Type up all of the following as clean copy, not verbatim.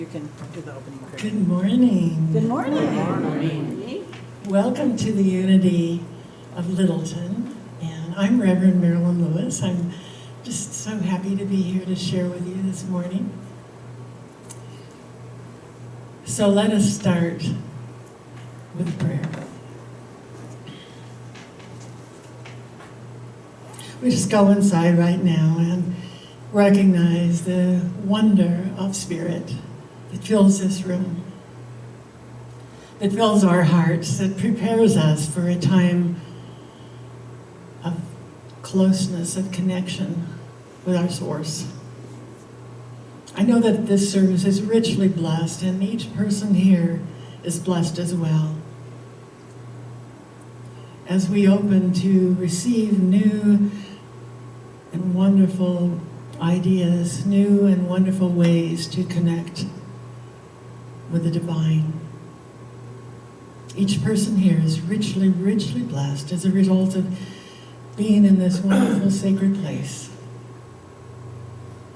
You can do the opening prayer. Good morning. Good morning. Good morning. Welcome to the Unity of Littleton. And I'm Reverend Marilyn Lewis. I'm just so happy to be here to share with you this morning. So let us start with prayer. We just go inside right now and recognize the wonder of Spirit that fills this room, that fills our hearts, that prepares us for a time of closeness, of connection with our source. I know that this service is richly blessed, and each person here is blessed as well. As we open to receive new and wonderful ideas, new and wonderful ways to connect with the divine. Each person here is richly, richly blessed as a result of being in this wonderful sacred place.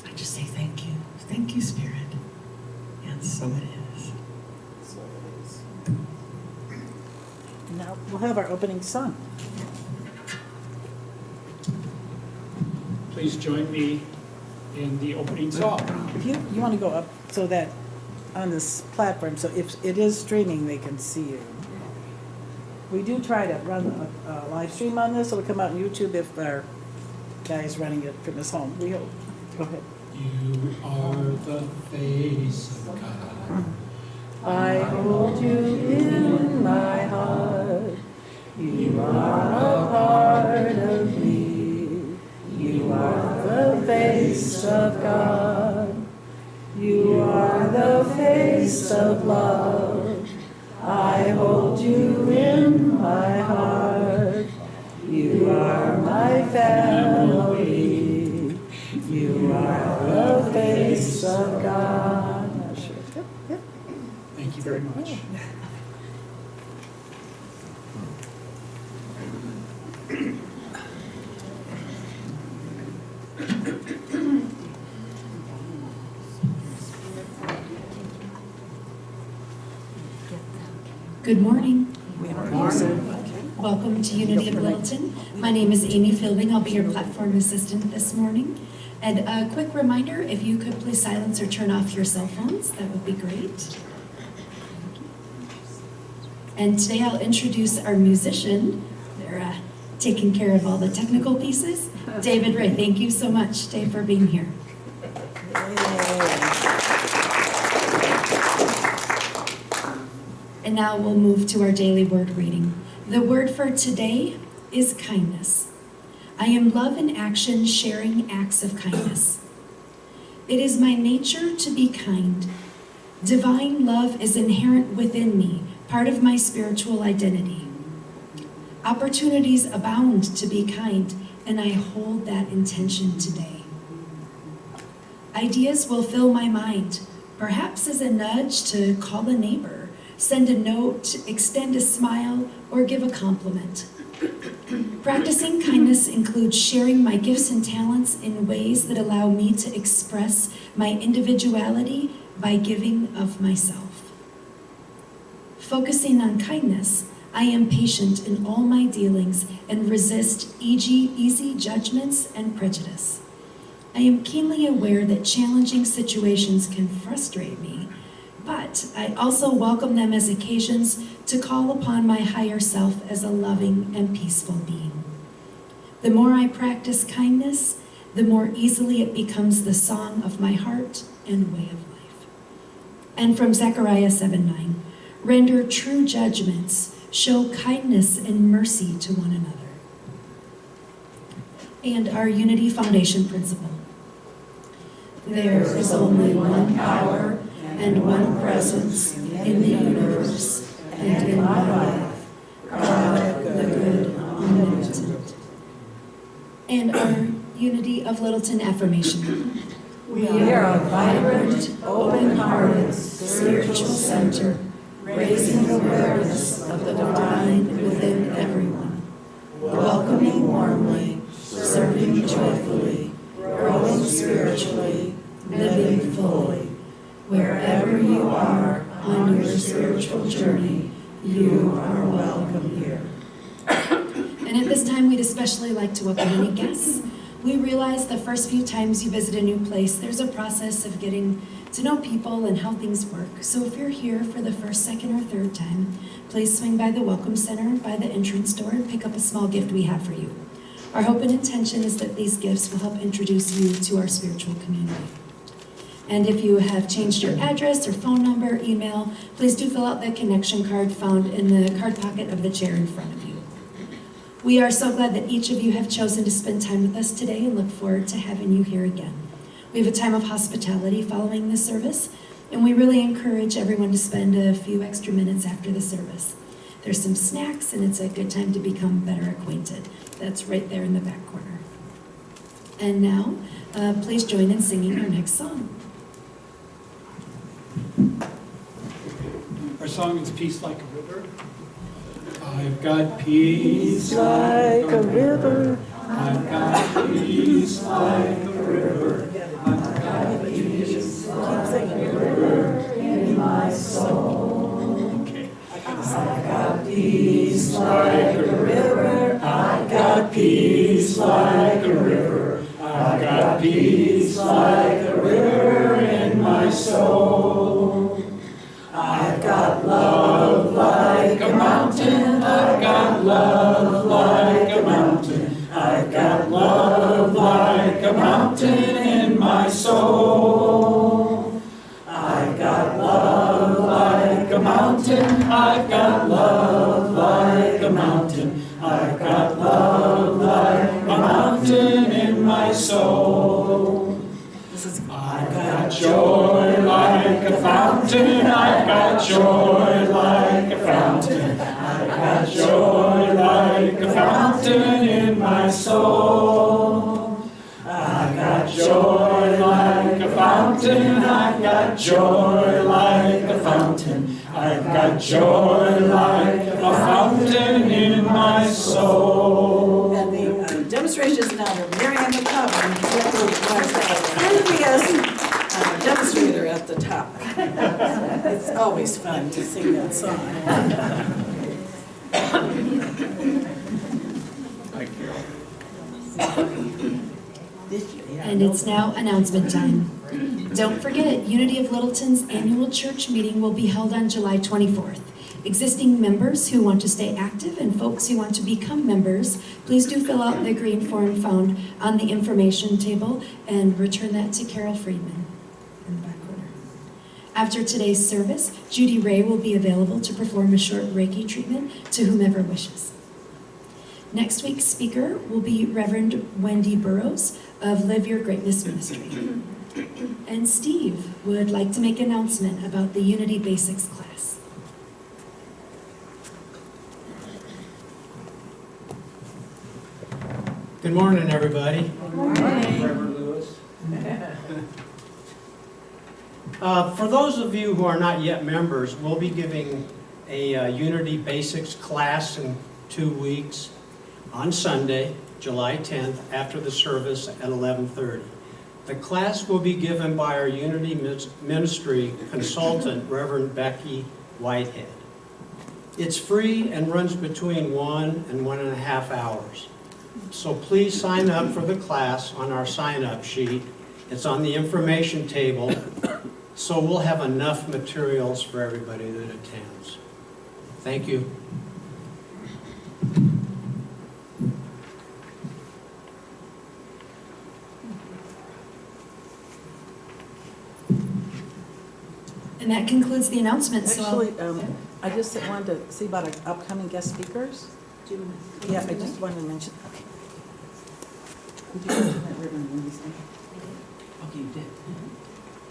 I just say thank you. Thank you, Spirit. And so it is. Now we'll have our opening song. Please join me in the opening song. If you want to go up so that on this platform, so if it is streaming, they can see you. We do try to run a live stream on this. It'll come out on YouTube if our guy is running it from his home. We hope. Go ahead. You are the face of God. I hold you in my heart. You are a part of me. You are the face of God. You are the face of love. I hold you in my heart. You are my family. You are the face of God. Yep. Thank you very much. Good morning. Morning. Welcome to Unity of Littleton. My name is Amy Fielding. I'll be your platform assistant this morning. And a quick reminder, if you could please silence or turn off your cell phones, that would be great. And today I'll introduce our musician. They're taking care of all the technical pieces. David Ray, thank you so much, Dave, for being here. And now we'll move to our daily word reading. The word for today is kindness. I am love in action, sharing acts of kindness. It is my nature to be kind. Divine love is inherent within me, part of my spiritual identity. Opportunities abound to be kind, and I hold that intention today. Ideas will fill my mind, perhaps as a nudge to call a neighbor, send a note, extend a smile, or give a compliment. Practicing kindness includes sharing my gifts and talents in ways that allow me to express my individuality by giving of myself. Focusing on kindness, I am patient in all my dealings and resist easy judgments and prejudice. I am keenly aware that challenging situations can frustrate me, but I also welcome them as occasions to call upon my higher self as a loving and peaceful being. The more I practice kindness, the more easily it becomes the song of my heart and way of life. And from Zechariah 7:9, render true judgments, show kindness and mercy to one another. And our Unity Foundation principle. There is only one power and one presence in the universe and in my life, God the good, omnipotent. And our Unity of Littleton affirmation. We are a vibrant, open-hearted, spiritual center, raising awareness of the divine within everyone, welcoming warmly, serving joyfully, growing spiritually, living fully, wherever you are on your spiritual journey, you are welcome here. And at this time, we'd especially like to welcome any guests. We realize the first few times you visit a new place, there's a process of getting to know people and how things work. So if you're here for the first, second, or third time, please swing by the Welcome Center by the entrance door and pick up a small gift we have for you. Our hope and intention is that these gifts will help introduce you to our spiritual community. And if you have changed your address or phone number, email, please do fill out the connection card found in the card pocket of the chair in front of you. We are so glad that each of you have chosen to spend time with us today and look forward to having you here again. We have a time of hospitality following the service, and we really encourage everyone to spend a few extra minutes after the service. There's some snacks, and it's a good time to become better acquainted. That's right there in the back corner. And now, please join in singing our next song. Our song is Peace Like a River. I've got peace Like a river, I've got peace like a river. I've got peace like a river in my soul. Okay. I've got peace like a river. I've got peace like a river. I've got peace like a river in my soul. I've got love like a mountain. I've got love like a mountain. I've got love like a mountain in my soul. I've got love like a mountain. I've got love like a mountain. I've got love like a mountain in my soul. I've got joy like a fountain. I've got joy like a fountain. I've got joy like a fountain in my soul. I've got joy like a fountain. I've got joy like a fountain. I've got joy like a fountain in my soul. and the demonstration is now under Miriam McCoven, previous demonstrator at the top. It's always fun to sing that song. And it's now announcement time. Don't forget, Unity of Littleton's annual church meeting will be held on July 24th. Existing members who want to stay active and folks who want to become members, please do fill out the green form found on the information table and return that to Carol Friedman in the back corner. After today's service, Judy Ray will be available to perform a short Reiki treatment to whomever wishes. Next week's speaker will be Reverend Wendy Burrows of Live Your Greatness Ministry. And Steve would like to make an announcement about the Unity Basics class. Good morning, everybody. Reverend Lewis. For those of you who are not yet members, we'll be giving a Unity Basics class in 2 weeks on Sunday, July 10th, after the service at 11:30. The class will be given by our Unity Ministry consultant, Reverend Becky Whitehead. It's free and runs between 1 and 1.5 hours. So please sign up for the class on our sign-up sheet. It's on the information table, so we'll have enough materials for everybody that attends. Thank you. And that concludes the announcement. So Actually, I just wanted to see about our upcoming guest speakers. Yeah, I just wanted to mention. Okay. Did you mention that Reverend Wendy's name? Okay, you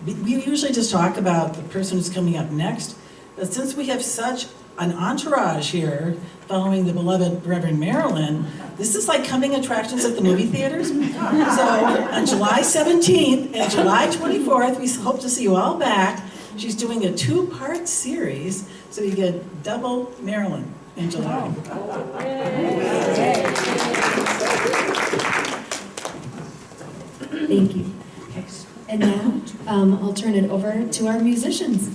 did. We usually just talk about the person who's coming up next, but since we have such an entourage here following the beloved Reverend Marilyn, this is like coming attractions at the movie theaters. So on July 17th and July 24th, we hope to see you all back. She's doing a 2-part series, so you get double Marilyn in July. thank you. And now I'll turn it over to our musicians.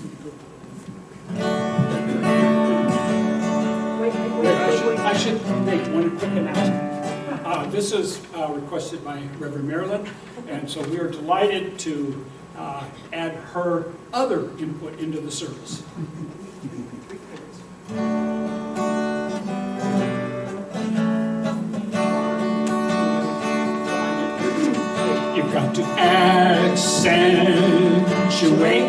should make one quick announcement. This is requested by Reverend Marilyn, and so we are delighted to add her other input into the service. You've got to accentuate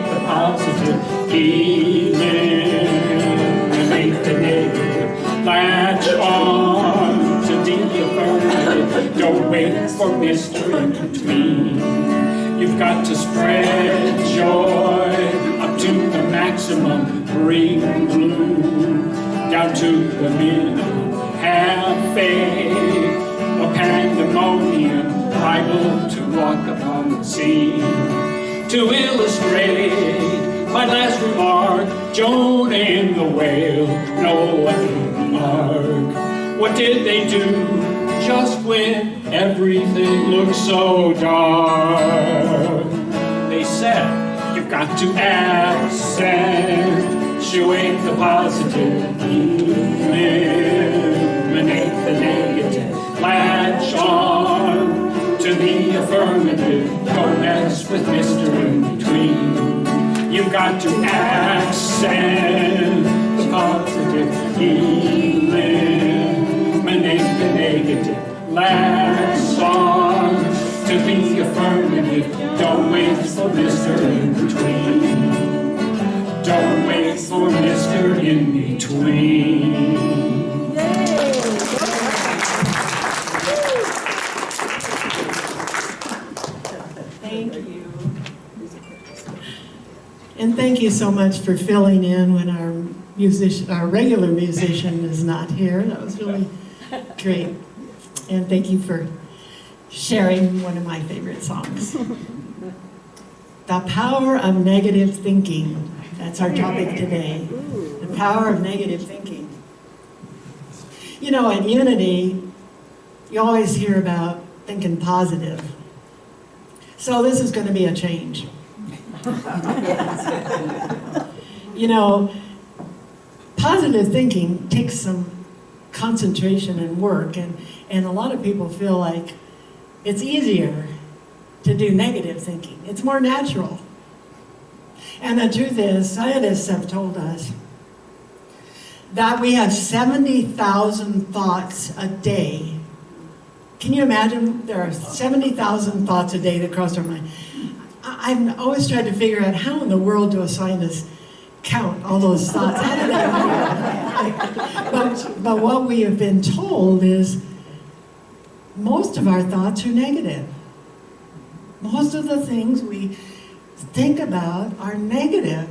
the positive, eliminate the negative, latch on to the affirmative, don't wait for mystery in between. You've got to spread joy up to the maximum, bring bloom down to the minimum, have faith, a pandemonium, Bible to walk upon the sea. To illustrate my last remark, Jonah and the whale, Noah and the ark. What did they do just when everything looked so dark? They said, you've got to accentuate the positive, eliminate the negative, latch on to the affirmative, don't mess with mystery in between. You've got to accent the positive, eliminate the negative, latch on to the affirmative, don't wait for mystery in between. Don't wait for mystery in between. Thank you. And thank you so much for filling in when our regular musician is not here. That was really great. And thank you for sharing one of my favorite songs. The power of negative thinking. That's our topic today. The power of negative thinking. You know, at Unity, you always hear about thinking positive. So this is going to be a change. You know, positive thinking takes some concentration and work, and a lot of people feel like it's easier to do negative thinking. It's more natural. And the truth is, scientists have told us that we have 70,000 thoughts a day. Can you imagine? There are 70,000 thoughts a day that cross our mind. I've always tried to figure out how in the world do scientists count all those thoughts. How do they do it? But what we have been told is most of our thoughts are negative. Most of the things we think about are negative.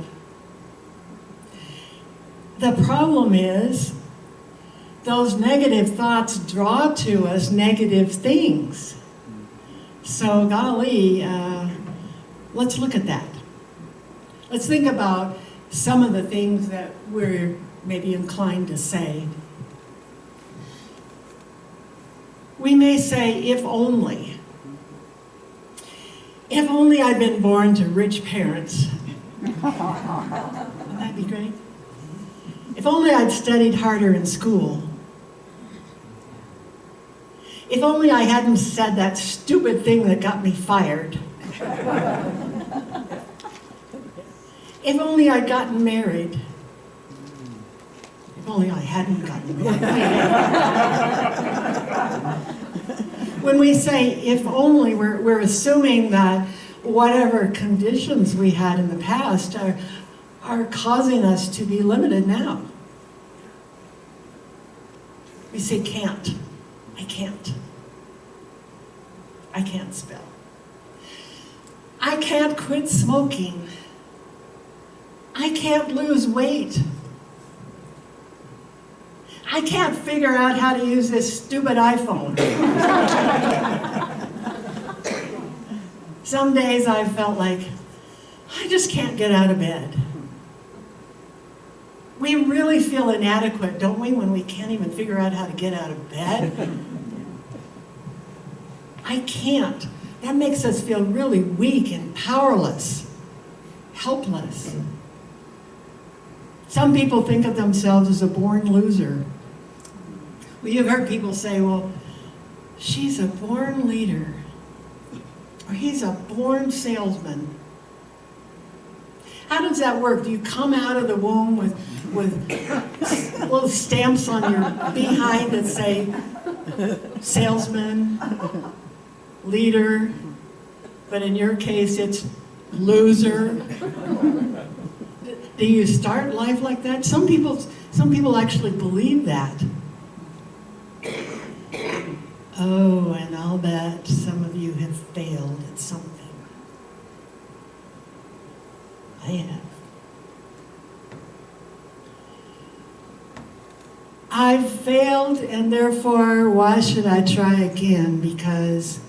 The problem is those negative thoughts draw to us negative things. So golly, let's look at that. Let's think about some of the things that we're maybe inclined to say. We may say, if only. If only I'd been born to rich parents. Wouldn't that be great? If only I'd studied harder in school. If only I hadn't said that stupid thing that got me fired. If only I'd gotten married. If only I hadn't gotten married. When we say if only, we're assuming that whatever conditions we had in the past are causing us to be limited now. We say can't. I can't. I can't spell. I can't quit smoking. I can't lose weight. I can't figure out how to use this stupid iPhone. Some days I've felt like I just can't get out of bed. We really feel inadequate, don't we, when we can't even figure out how to get out of bed? I can't. That makes us feel really weak and powerless, helpless. Some people think of themselves as a born loser. Well, you've heard people say, well, she's a born leader, or he's a born salesman. How does that work? Do you come out of the womb with little stamps on your behind that say salesman, leader, but in your case it's loser? Do you start life like that? Some people actually believe that. Oh, and I'll bet some of you have failed at something. I have. I've failed, and therefore, why should I try again? Because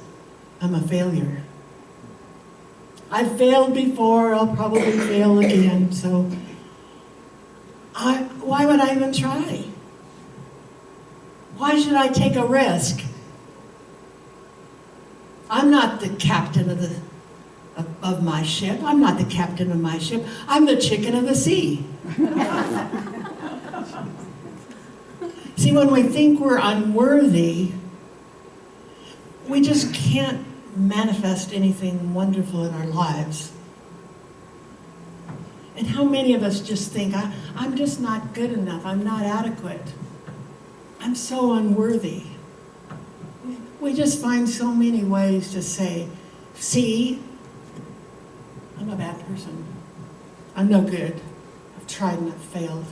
I'm a failure. I've failed before, I'll probably fail again, so why would I even try? Why should I take a risk? I'm not the captain of my ship. I'm not the captain of my ship. I'm the chicken of the sea. See, when we think we're unworthy, we just can't manifest anything wonderful in our lives. And how many of us just think, I'm just not good enough, I'm not adequate, I'm so unworthy. We just find so many ways to say, see, I'm a bad person. I'm no good. I've tried and I've failed.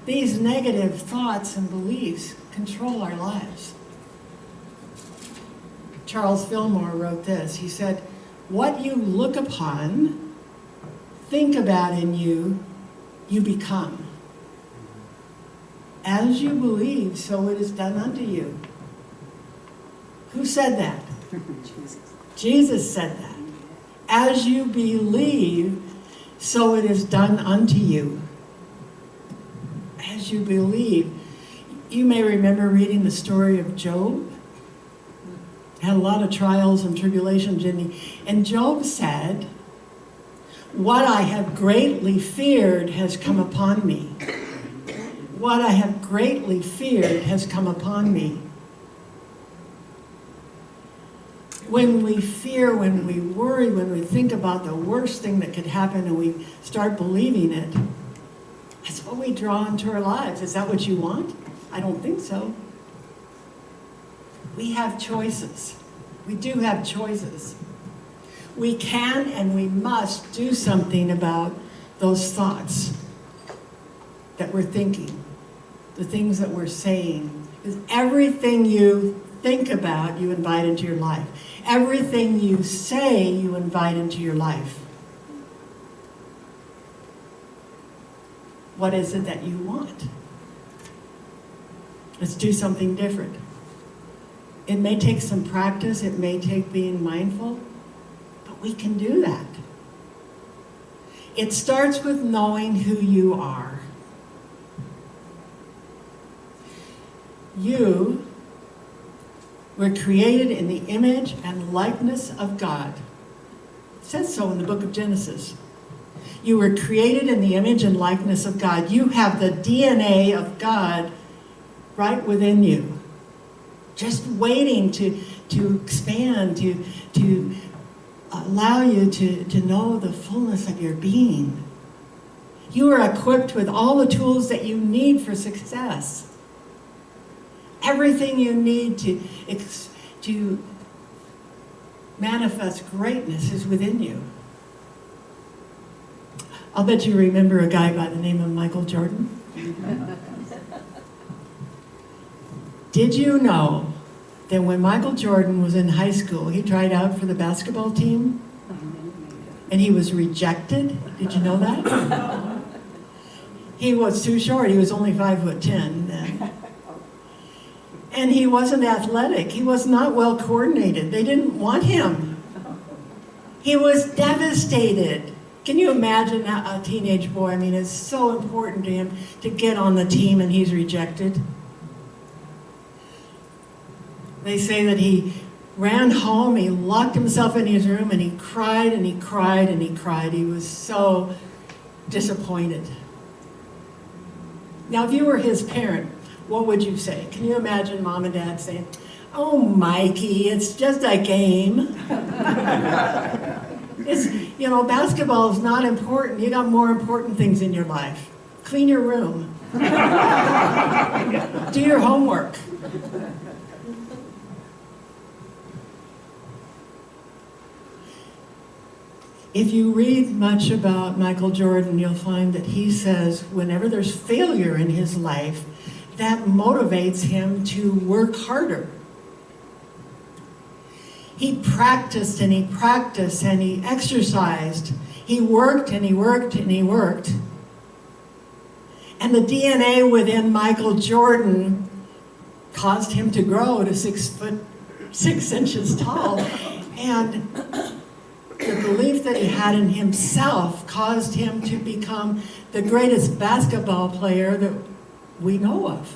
These negative thoughts and beliefs control our lives. Charles Fillmore wrote this. He said, what you look upon, think about in you, you become. As you believe, so it is done unto you. Who said that? Jesus. Jesus said that. As you believe, so it is done unto you. As you believe. You may remember reading the story of Job. Had a lot of trials and tribulations, didn't he? And Job said, what I have greatly feared has come upon me. What I have greatly feared has come upon me. When we fear, when we worry, when we think about the worst thing that could happen and we start believing it, that's what we draw into our lives. Is that what you want? I don't think so. We have choices. We do have choices. We can and we must do something about those thoughts that we're thinking, the things that we're saying. Because everything you think about, you invite into your life. Everything you say, you invite into your life. What is it that you want? Let's do something different. It may take some practice, it may take being mindful, but we can do that. It starts with knowing who you are. You were created in the image and likeness of God. It says so in the book of Genesis. You were created in the image and likeness of God. You have the DNA of God right within you, just waiting to expand, to allow you to know the fullness of your being. You are equipped with all the tools that you need for success. Everything you need to manifest greatness is within you. I'll bet you remember a guy by the name of Michael Jordan. Did you know that when Michael Jordan was in high school, he tried out for the basketball team and he was rejected? Did you know that? He was too short. He was only 5'10" then. And he wasn't athletic. He was not well coordinated. They didn't want him. He was devastated. Can you imagine a teenage boy? I mean, it's so important to him to get on the team and he's rejected. They say that he ran home, he locked himself in his room and he cried and he cried and he cried. He was so disappointed. Now, if you were his parent, what would you say? Can you imagine mom and dad saying, "Oh, Mikey, it's just a game." Basketball is not important. You got more important things in your life. Clean your room. Do your homework. If you read much about Michael Jordan, you'll find that he says whenever there's failure in his life, that motivates him to work harder. He practiced and he practiced and he exercised. He worked and he worked and he worked. And the DNA within Michael Jordan caused him to grow to 6'6" tall. And the belief that he had in himself caused him to become the greatest basketball player that we know of.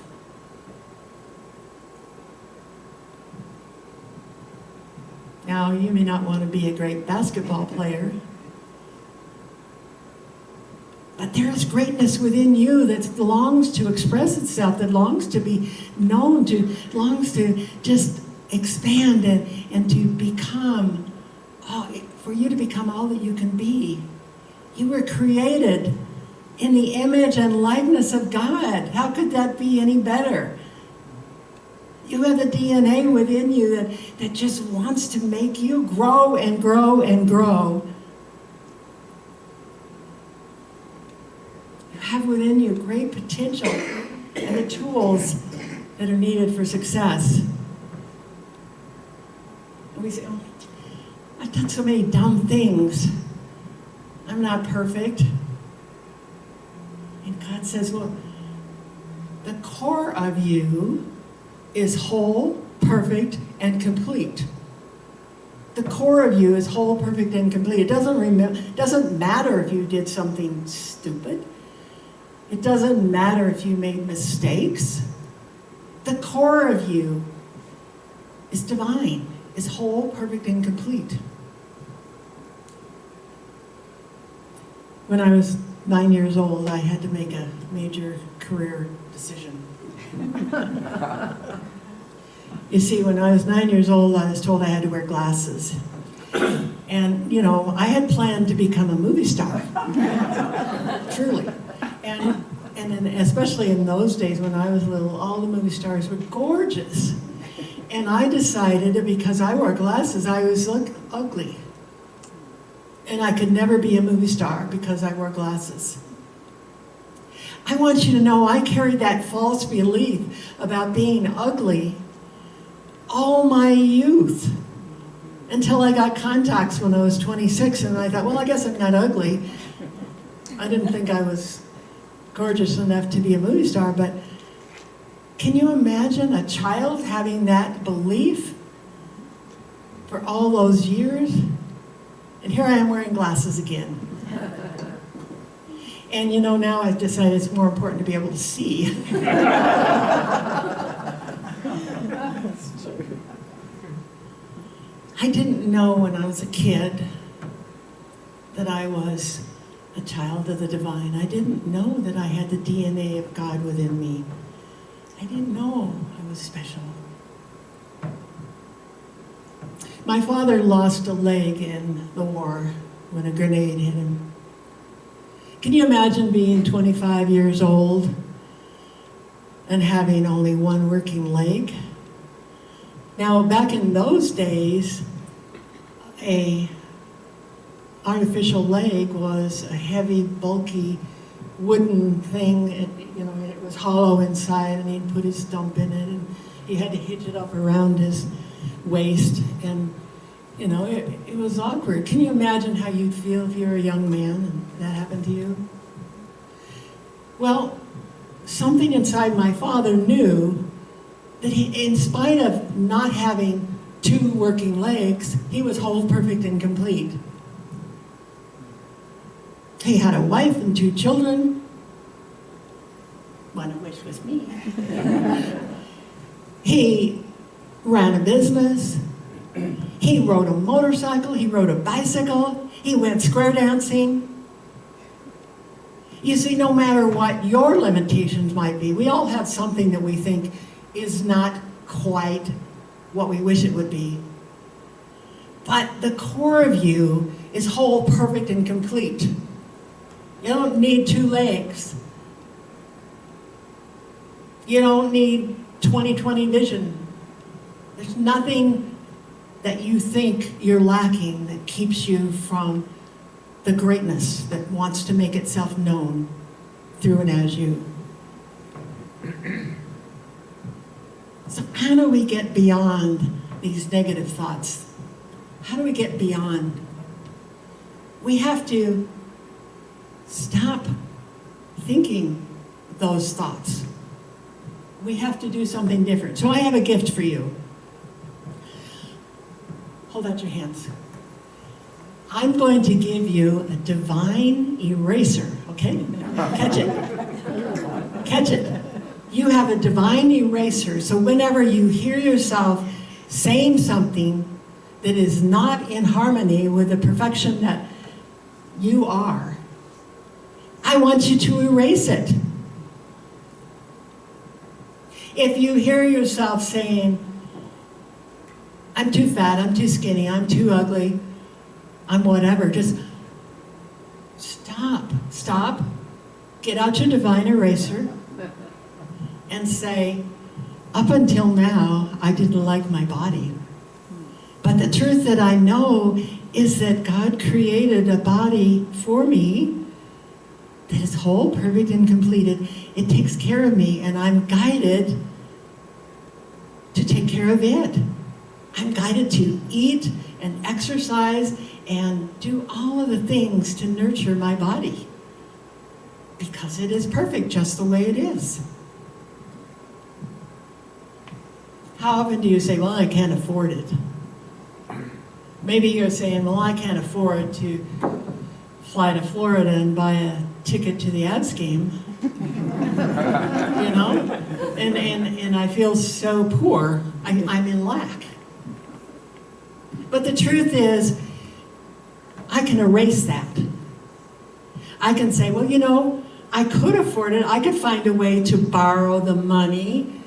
Now, you may not want to be a great basketball player, but there is greatness within you that longs to express itself, that longs to be known, longs to just expand and to become, for you to become all that you can be. You were created in the image and likeness of God. How could that be any better? You have the DNA within you that just wants to make you grow and grow and grow. You have within you great potential and the tools that are needed for success. And we say, "Oh, I've done so many dumb things. I'm not perfect." And God says, well, the core of you is whole, perfect, and complete. The core of you is whole, perfect, and complete. It doesn't matter if you did something stupid. It doesn't matter if you made mistakes. The core of you is divine, is whole, perfect, and complete. When I was 9 years old, I had to make a major career decision. You see, when I was 9 years old, I was told I had to wear glasses. And, I had planned to become a movie star. Truly. And especially in those days when I was little, all the movie stars were gorgeous. And I decided that because I wore glasses, I was ugly. And I could never be a movie star because I wore glasses. I want you to know I carried that false belief about being ugly all my youth until I got contacts when I was 26, and I thought, well, I guess I'm not ugly. I didn't think I was gorgeous enough to be a movie star, but can you imagine a child having that belief for all those years? And here I am wearing glasses again. And now I've decided it's more important to be able to see. I didn't know when I was a kid that I was a child of the divine. I didn't know that I had the DNA of God within me. I didn't know I was special. My father lost a leg in the war when a grenade hit him. Can you imagine being 25 years old and having only one working leg? Now, back in those days, a artificial leg was a heavy, bulky, wooden thing. It was hollow inside, and he'd put his stump in it, and he had to hitch it up around his waist, and it was awkward. Can you imagine how you'd feel if you were a young man and that happened to you? Well, something inside my father knew that he, in spite of not having two working legs, he was whole, perfect, and complete. He had a wife and 2 children, one of which was me. He ran a business. He rode a motorcycle. He rode a bicycle. He went square dancing. You see, no matter what your limitations might be, we all have something that we think is not quite what we wish it would be. But the core of you is whole, perfect, and complete. You don't need 2 legs. You don't need 20/20 vision. There's nothing that you think you're lacking that keeps you from the greatness that wants to make itself known through and as you. So how do we get beyond these negative thoughts? How do we get beyond? We have to stop thinking those thoughts. We have to do something different. So I have a gift for you. Hold out your hands. I'm going to give you a divine eraser, okay? Catch it. Catch it. You have a divine eraser, so whenever you hear yourself saying something that is not in harmony with the perfection that you are, I want you to erase it. If you hear yourself saying, I'm too fat, I'm too skinny, I'm too ugly, I'm whatever, just stop, get out your divine eraser and say, up until now, I didn't like my body. But the truth that I know is that God created a body for me that is whole, perfect, and completed. It takes care of me, and I'm guided to take care of it. I'm guided to eat and exercise and do all of the things to nurture my body because it is perfect just the way it is. How often do you say, well, I can't afford it? Maybe you're saying, well, I can't afford to fly to Florida and buy a ticket to the Avs game. You know? And I feel so poor. I'm in lack. But the truth is, I can erase that. I can say, well, you know, I could afford it. I could find a way to borrow the money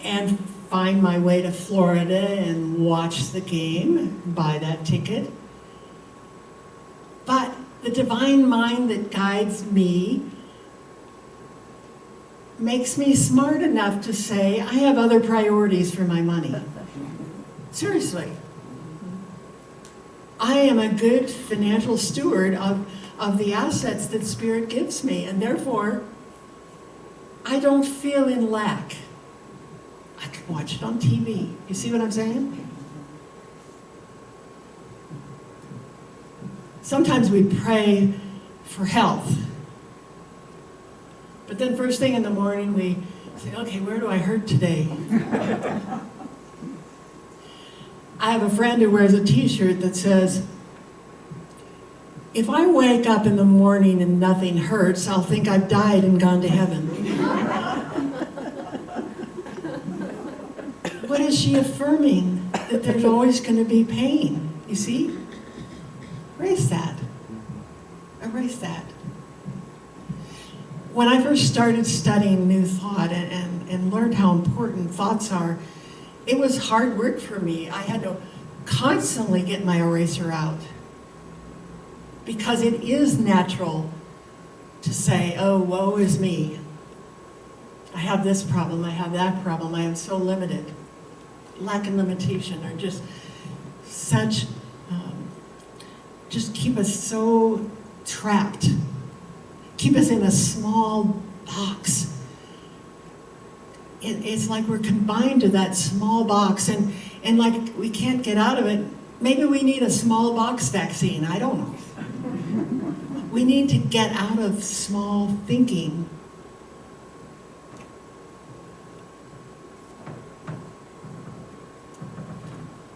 and find my way to Florida and watch the game, buy that ticket. But the divine mind that guides me makes me smart enough to say, I have other priorities for my money. Seriously. I am a good financial steward of the assets that Spirit gives me, and therefore, I don't feel in lack. I can watch it on TV. You see what I'm saying? Sometimes we pray for health. But then first thing in the morning we say, okay, where do I hurt today? I have a friend who wears a t-shirt that says, if I wake up in the morning and nothing hurts, I'll think I've died and gone to heaven. What is she affirming? That there's always going to be pain. You see? Erase that. Erase that. When I first started studying New Thought and learned how important thoughts are, it was hard work for me. I had to constantly get my eraser out. Because it is natural to say, oh, woe is me. I have this problem, I have that problem, I am so limited. Lack and limitation are just such, just keep us so trapped. Keep us in a small box. It's like we're confined to that small box and like we can't get out of it. Maybe we need a small box vaccine, I don't know. We need to get out of small thinking.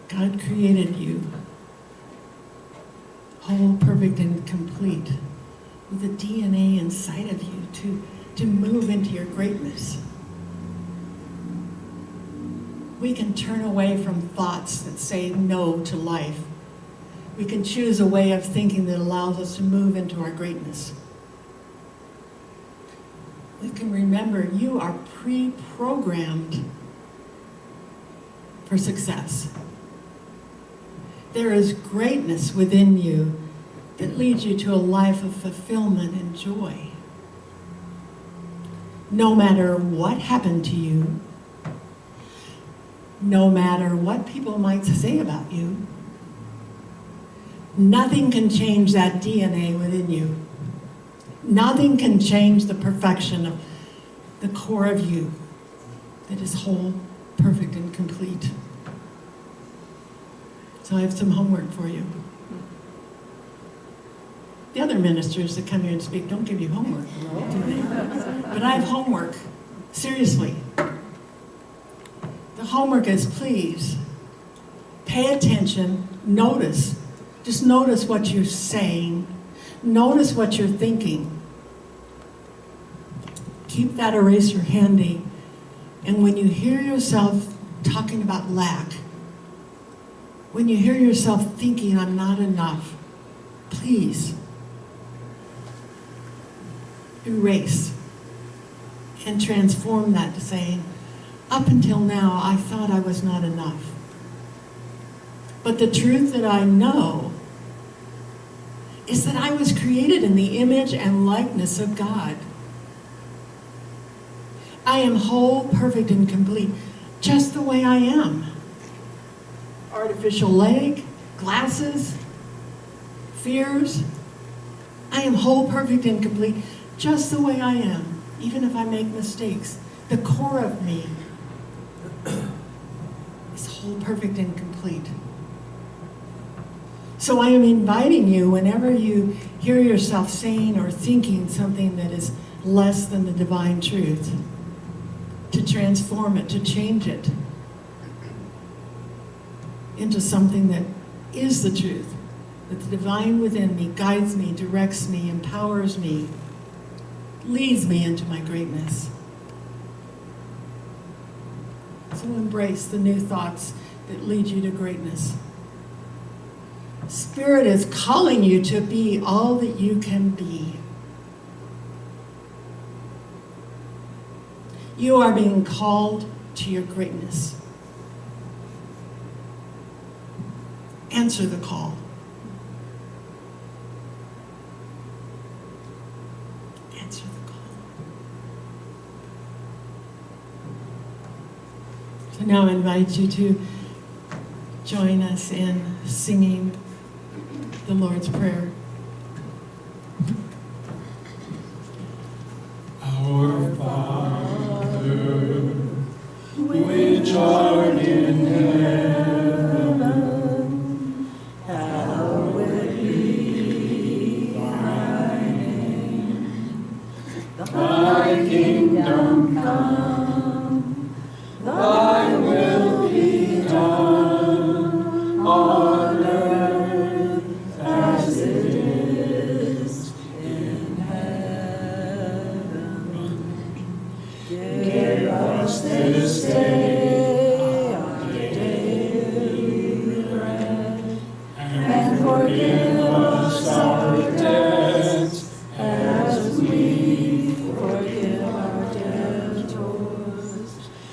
God created you whole, perfect, and complete with the DNA inside of you to move into your greatness. We can turn away from thoughts that say no to life. We can choose a way of thinking that allows us to move into our greatness. we can remember you are pre-programmed for success. There is greatness within you that leads you to a life of fulfillment and joy. No matter what happened to you, no matter what people might say about you, nothing can change that DNA within you. Nothing can change the perfection of the core of you that is whole, perfect, and complete. So I have some homework for you. The other ministers that come here and speak don't give you homework, do they? But I have homework. Seriously. The homework is, please pay attention, notice. Just notice what you're saying. Notice what you're thinking. Keep that eraser handy. And when you hear yourself talking about lack, when you hear yourself thinking, I'm not enough, please erase and transform that to saying, up until now, I thought I was not enough. But the truth that I know is that I was created in the image and likeness of God. I am whole, perfect, and complete, just the way I am. Artificial leg, glasses, fears. I am whole, perfect, and complete, just the way I am, even if I make mistakes. The core of me is whole, perfect, and complete. So I am inviting you, whenever you hear yourself saying or thinking something that is less than the divine truth, to transform it, to change it into something that is the truth, that the divine within me guides me, directs me, empowers me, leads me into my greatness. So embrace the new thoughts that lead you to greatness. Spirit is calling you to be all that you can be. You are being called to your greatness. Answer the call. Answer the call. So now I invite you to join us in singing the Lord's Prayer. Our Father, which art in heaven, Hallowed be thy name. Thy kingdom come, thy will be done on earth as it is in heaven. Give us this day our daily bread, and forgive us our debts as we forgive our debtors.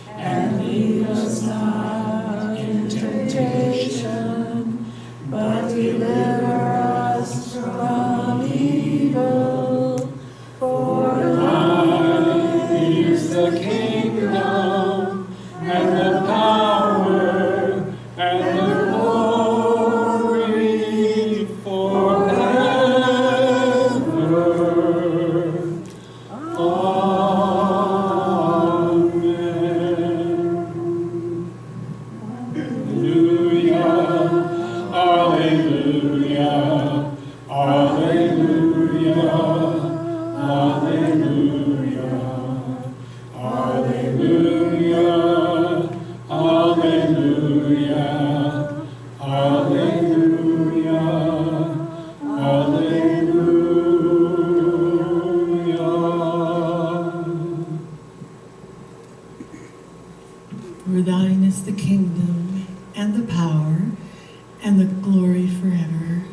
And lead us not into temptation, but deliver us from evil. For thine is the kingdom, and the power, and the glory forever. Amen. Alleluia, alleluia, alleluia, alleluia, alleluia, alleluia, alleluia. For thine is the kingdom, and the power, and the glory forever.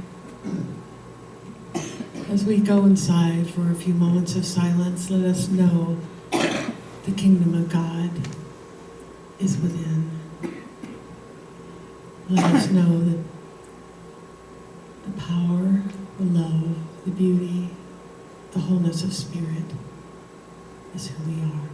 As we go inside for a few moments of silence, let us know the kingdom of God is within. Let us know that the power, the love, the beauty, the wholeness of spirit is who we are.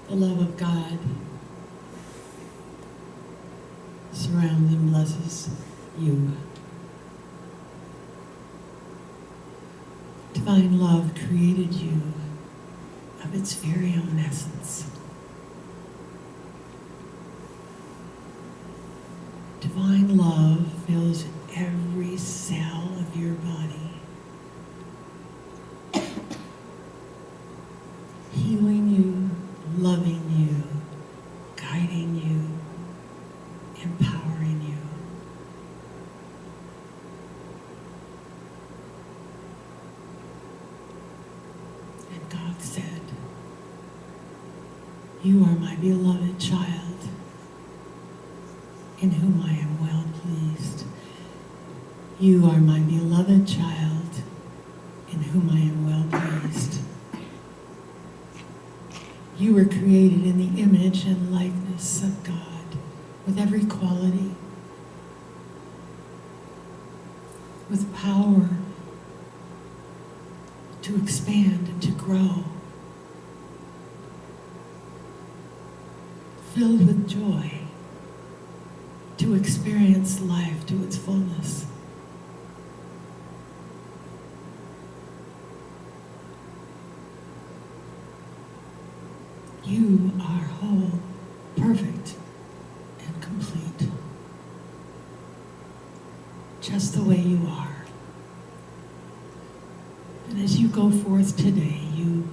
The love of God surrounds and blesses you. Divine love created you of its very own essence. Divine love fills every cell of your body, healing you, loving you, guiding you, empowering you. And God said, "You are my beloved child, in whom I am well pleased. You are my beloved child, in whom I am well pleased." You were created in the image and likeness of God, with every quality, with power to expand and to grow, filled with joy to experience life to its fullness. You are whole, perfect, and complete, just the way you are. And as you go forth today, you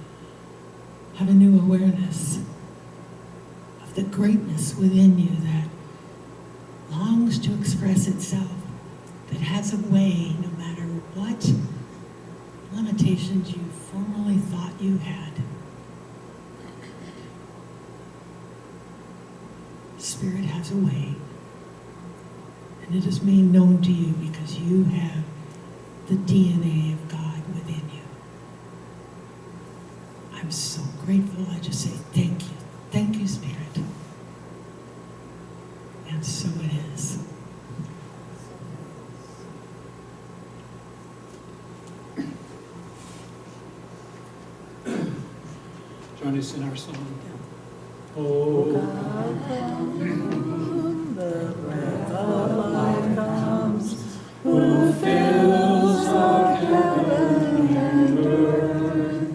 have a new awareness of the greatness within you that longs to express itself, that has a way, no matter what limitations you formerly thought you had. Spirit has a way, and it is made known to you because you have the DNA of God within you. I'm so grateful. I just say thank you. Thank you, Spirit. And so it is. Join us in our song. Oh, The breath of life comes, Who fills our heaven and earth.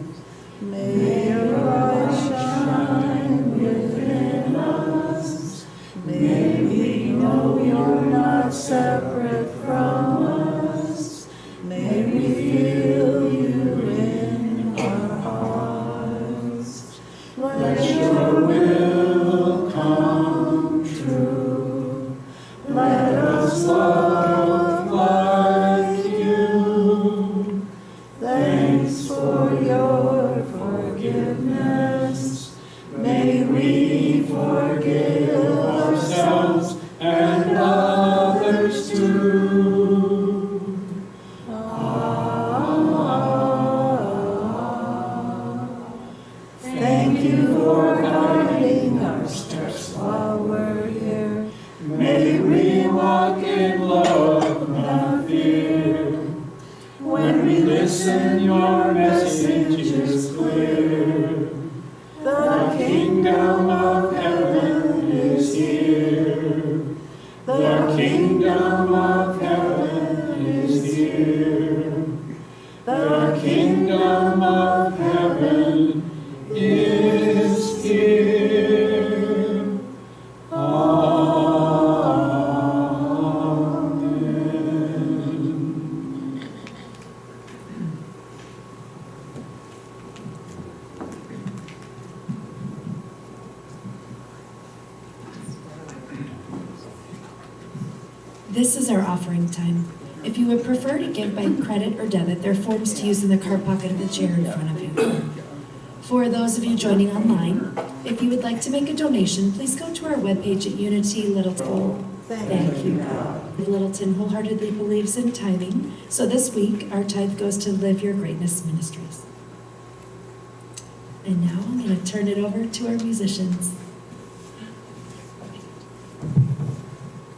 may your light shine within us. May we know you're not separate from us. May we feel you in our hearts. Let your will come true. Let us love like Listen, your message is clear. The kingdom of heaven is here. The kingdom of heaven is here. The kingdom of heaven is here. Amen. This is our offering time. If you would prefer to give by credit or debit, there are forms to use in the card pocket of the chair in front of you. For those of you joining online, if you would like to make a donation, please go to our webpage at Unity Littleton. Thank you, God. Littleton wholeheartedly believes in tithing, so this week our tithe goes to Live Your Greatness Ministries. And now I'm going to turn it over to our musicians.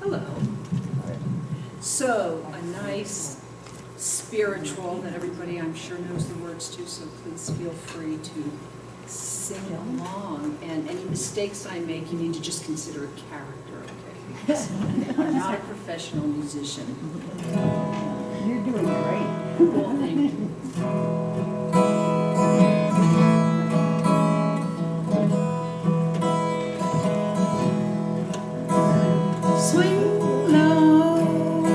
Hello. So, a nice spiritual that everybody I'm sure knows the words to, so please feel free to sing along. And any mistakes I make, you need to just consider a character, okay? Because I'm not a professional musician. You're doing great. Well, thank you. Swing low,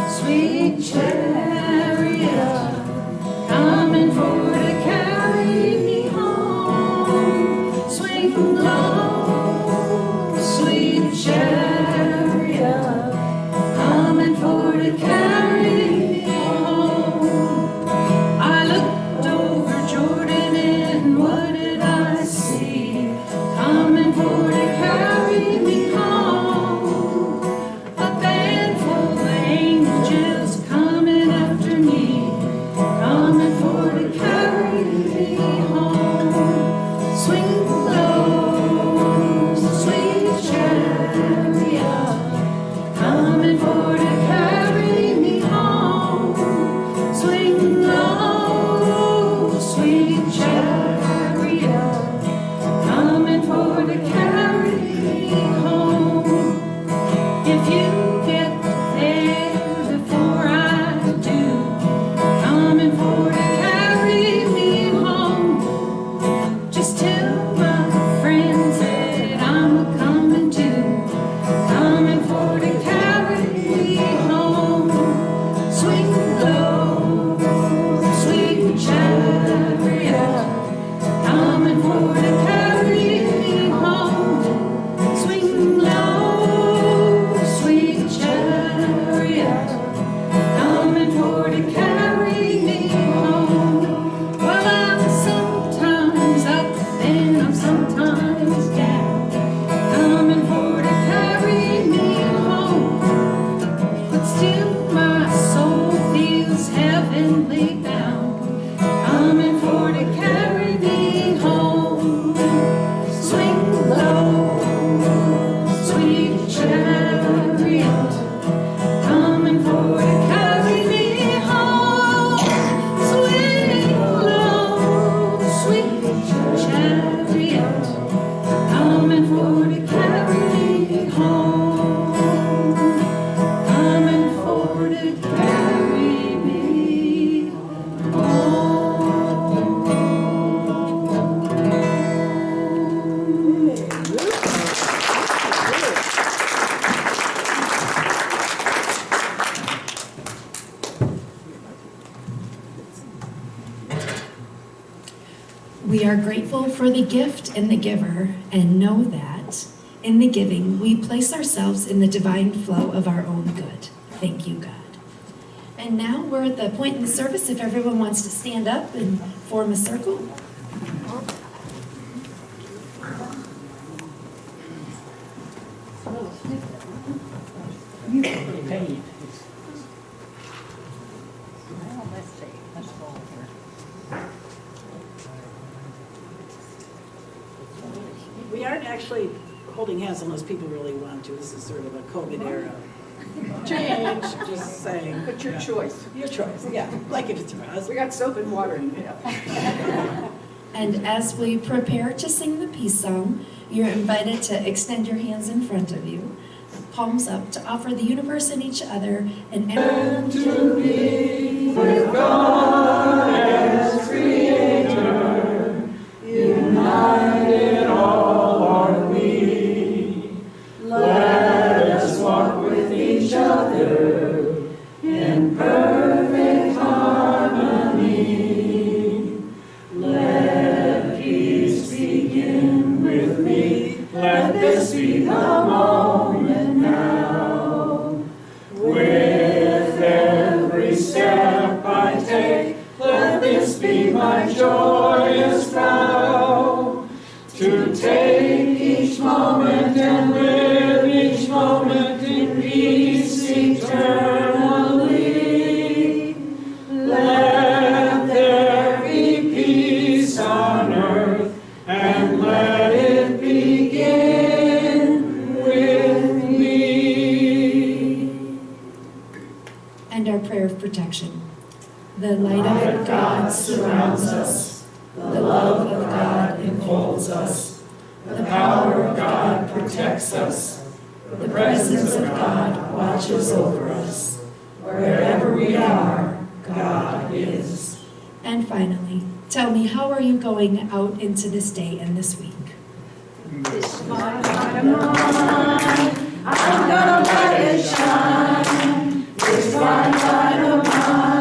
sweet chariot, coming for to carry me home. Swing low, sweet chariot, coming for to carry me home. I looked over Jordan and what did I see? Coming for to carry me home. A band full of angels coming after me, coming for to carry me home. Swing low, sweet chariot, coming for to carry me home. Swing low, sweet chariot, coming for to carry me home. If you get there before I do, coming for to carry me home. Just tell my friends that I'm coming too, coming for to carry me home. Swing low, sweet chariot, coming for to carry me home. Swing low, sweet chariot, coming for to carry me home. Well, I'm sometimes up and I'm sometimes down, coming for to carry me home. But still my soul feels heavenly bound, coming for to carry me home. Swing low, sweet chariot, coming for to carry me home. Swing low, sweet chariot, coming for to carry me home. Coming for to carry me We are grateful for the gift and the giver, and know that in the giving we place ourselves in the divine flow of our own good. Thank you, God. And now we're at the point in the service if everyone wants to stand up and form a circle. You paid. Well, let's see, let's go here. We aren't actually holding hands unless people really want to. This is sort of a COVID era Change, just saying. But your Yeah. choice. Your choice, yeah, like if it's for us. We got soap and water in it. And as we prepare to sing the peace song, you're invited to extend your hands in front of you, palms up, to offer the universe and each other an To be with God as Creator, united all are we. Let us walk with each other in perfect harmony. Let peace begin with me. Let this be the moment now. With every step I take, let this be my joyous vow. To take each moment and live each moment in peace eternally. Let there be peace on earth, and let it begin with me. and our prayer of protection. The light of God surrounds us. The love of God enfolds us. The power of God protects us. The presence of God watches over us. Wherever we are, God is. And finally, tell me, how are you going out into this day and this week? This light of mine, I'm gonna let it shine. This light of mine.